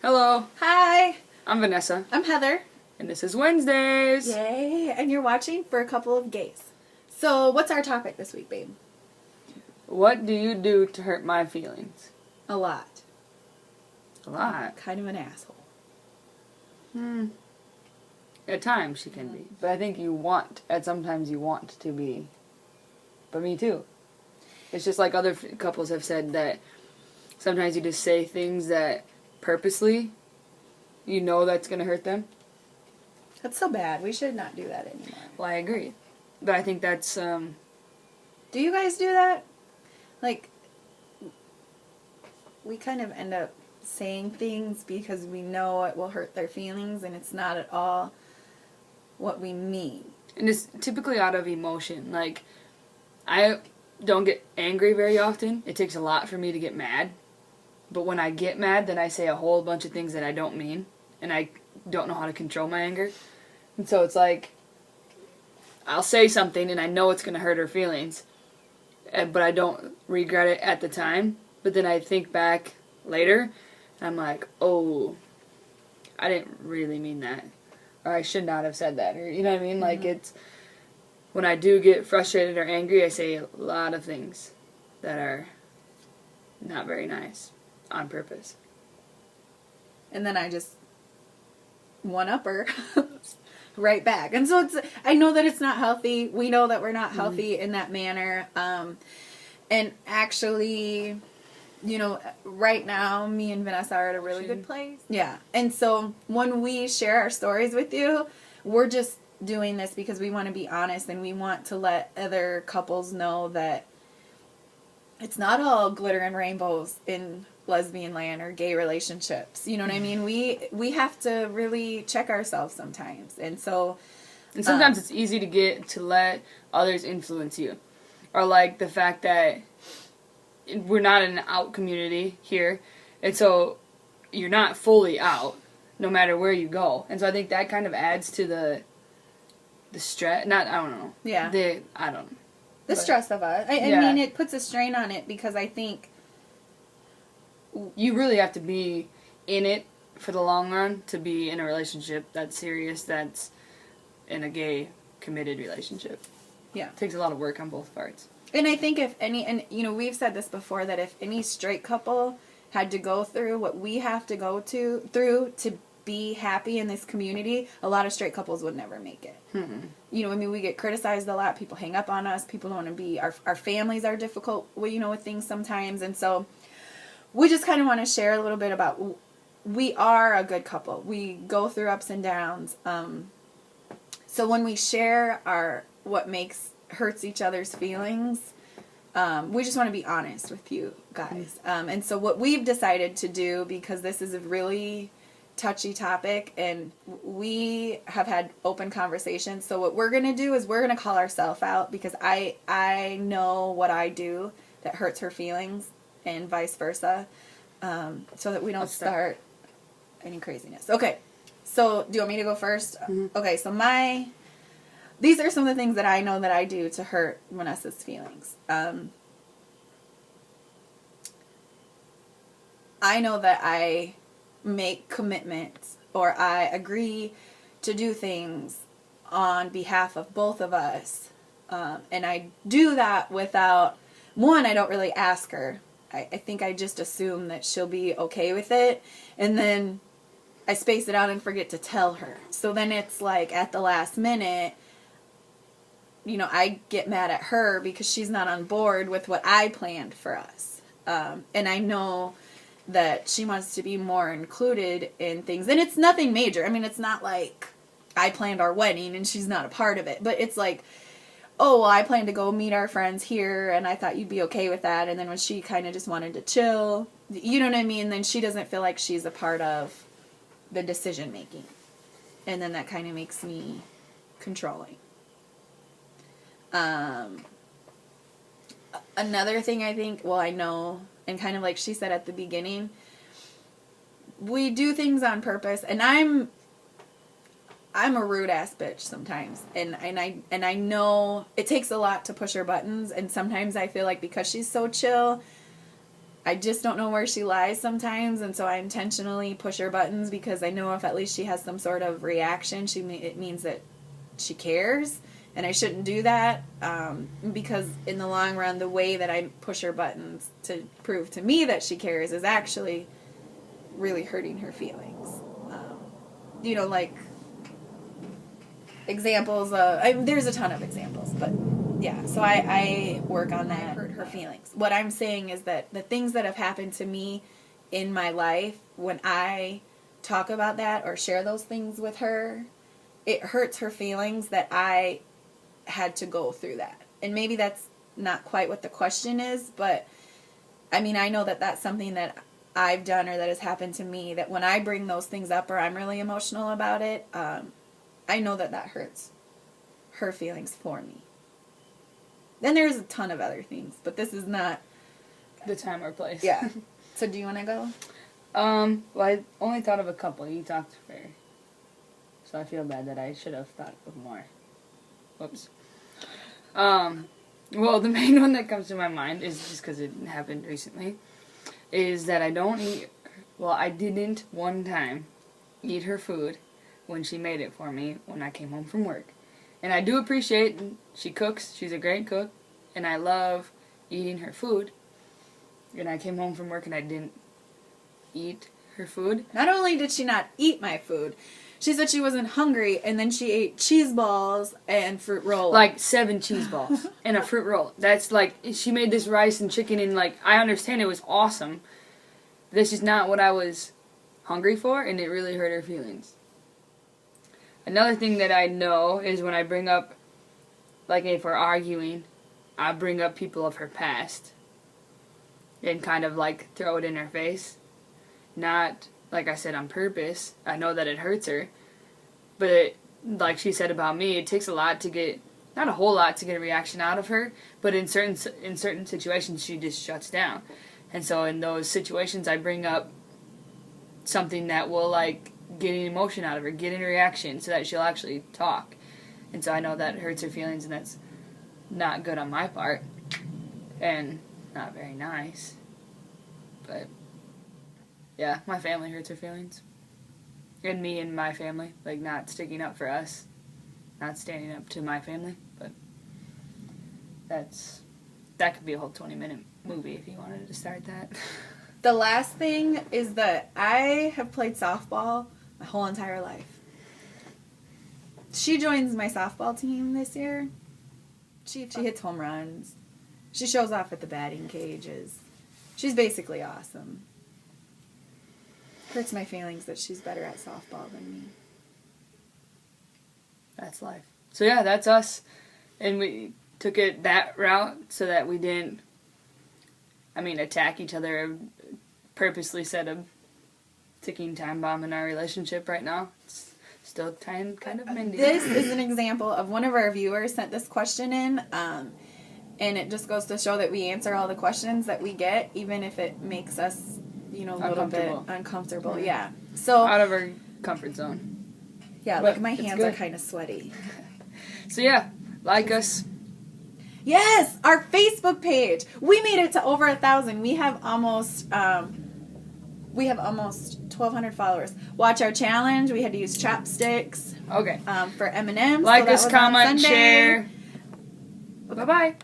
Hello, Hi, I'm Vanessa, I'm Heather. and this is Wednesdays. Yay, and you're watching For a Couple of Gays. So, what's our topic this week, babe? What do you do to hurt my feelings? A lot. A lot. Kind of an asshole. At times she can be, but I think sometimes you want to be. But me too. It's just like other couples have said that sometimes you just say things that purposely, you know that's going to hurt them. That's so bad. We should not do that anymore. Well, I agree. But I think that's, Do you guys do that? Like, we kind of end up saying things because we know it will hurt their feelings and it's not at all what we mean. and it's typically out of emotion. Like, I don't get angry very often. It takes a lot for me to get mad. But when I get mad, then I say a whole bunch of things that I don't mean. And I don't know how to control my anger. And so it's like, I'll say something and I know it's going to hurt her feelings. But I don't regret it at the time. But then I think back later, and I'm like, oh, I didn't really mean that. Or I should not have said that. Or, you know what I mean? Like, it's, when I do get frustrated or angry, I say a lot of things that are not very nice on purpose. And then I just one-up her right back. And so I know that it's not healthy. We know that we're not healthy in that manner. And actually, you know, right now, me and Vanessa are at a really good place. Yeah. And so when we share our stories with you, we're just doing this because we want to be honest and we want to let other couples know that it's not all glitter and rainbows in lesbian land or gay relationships. You know what I mean? We have to really check ourselves sometimes. And so... And sometimes it's easy to let others influence you. Or like the fact that we're not in an out community here. And so you're not fully out no matter where you go. And so I think that kind of adds to the stress. I don't know. Yeah. The stress of it. I mean, it puts a strain on it because I think... You really have to be in it for the long run to be in a relationship that's serious, that's in a gay, committed relationship. Yeah. It takes a lot of work on both parts. And I think and you know, we've said this before, that if any straight couple had to go through what we have to go through to be happy in this community, a lot of straight couples would never make it. You know, I mean, we get criticized a lot. People hang up on us. People don't want to be... Our families are difficult, you know, with things sometimes. And so... we just kind of want to share a little bit about, we are a good couple. We go through ups and downs. So when we share what hurts each other's feelings, we just want to be honest with you guys. And so what we've decided to do, because this is a really touchy topic and we have had open conversations. So what we're going to do is we're going to call ourselves out, because I know what I do that hurts her feelings, and vice versa, so that we don't start any craziness. Okay, so do you want me to go first? Okay, so these are some of the things that I know that I do to hurt Vanessa's feelings. I know that I make commitments, or I agree to do things on behalf of both of us, and I do that without, I don't really ask her. I think I just assume that she'll be okay with it. And then I space it out and forget to tell her. So then it's like at the last minute, you know, I get mad at her because she's not on board with what I planned for us. And I know that she wants to be more included in things. And it's nothing major. I mean, it's not like I planned our wedding and she's not a part of it. But it's like... oh, well, I plan to go meet our friends here, and I thought you'd be okay with that. And then when she kind of just wanted to chill, you know what I mean? Then she doesn't feel like she's a part of the decision making. And then that kind of makes me controlling. Another thing I think, I know, and kind of like she said at the beginning, we do things on purpose, and I'm a rude ass bitch sometimes, and I know it takes a lot to push her buttons, and sometimes I feel like because she's so chill, I just don't know where she lies sometimes, and so I intentionally push her buttons because I know if at least she has some sort of reaction, it means that she cares, and I shouldn't do that because in the long run, the way that I push her buttons to prove to me that she cares is actually really hurting her feelings. Like examples. There's a ton of examples, but yeah. So I work on that. Hurt her feelings. What I'm saying is that the things that have happened to me in my life, when I talk about that or share those things with her, it hurts her feelings that I had to go through that. And maybe that's not quite what the question is, but I mean, I know that that's something that I've done or that has happened to me, that when I bring those things up or I'm really emotional about it, I know that hurts her feelings for me. Then there's a ton of other things, but this is not the time or place. Yeah. So do you want to go? Well, I only thought of a couple. You talked for, so I feel bad that I should have thought of more. Whoops. Well, the main one that comes to my mind is just because it happened recently, is that I don't eat, well, I didn't one time eat her food when she made it for me when I came home from work. And I do appreciate, she cooks, she's a great cook, and I love eating her food. And I came home from work and I didn't eat her food. Not only did she not eat my food, she said she wasn't hungry, and then she ate cheese balls and fruit roll. Like 7 cheese balls and a fruit roll. That's like, she made this rice and chicken and like, I understand it was awesome. This is not what I was hungry for, and it really hurt her feelings. Another thing that I know is when I bring up, like if we're arguing, I bring up people of her past and kind of like throw it in her face. Not, like I said, on purpose. I know that it hurts her. But it, like she said about me, it takes a lot to get, not a whole lot to get a reaction out of her, but in certain situations she just shuts down. And so in those situations I bring up something that will like get an emotion out of her, get a reaction so that she'll actually talk. And so I know that hurts her feelings, and that's not good on my part. And not very nice. But yeah, my family hurts her feelings. And me and my family, like not sticking up for us, not standing up to my family. But that could be a whole 20-minute movie if you wanted to start that. The last thing is that I have played softball my whole entire life. She joins my softball team this year. She hits home runs. She shows off at the batting cages. She's basically awesome. Hurts my feelings that she's better at softball than me. That's life. So yeah, that's us. And we took it that route so that we didn't, attack each other or purposely set a ticking time bomb in our relationship right now. It's still kind of mending. This is an example of one of our viewers sent this question in, and it just goes to show that we answer all the questions that we get, even if it makes us, a little bit uncomfortable. Yeah. So out of our comfort zone. Yeah, but like my hands are kind of sweaty. So yeah, like us. Yes, our Facebook page. We made it to over 1,000. We have almost 1,200 followers. Watch our challenge. We had to use chopsticks. Okay. For M&M's. Like us, comment, share. Bye bye.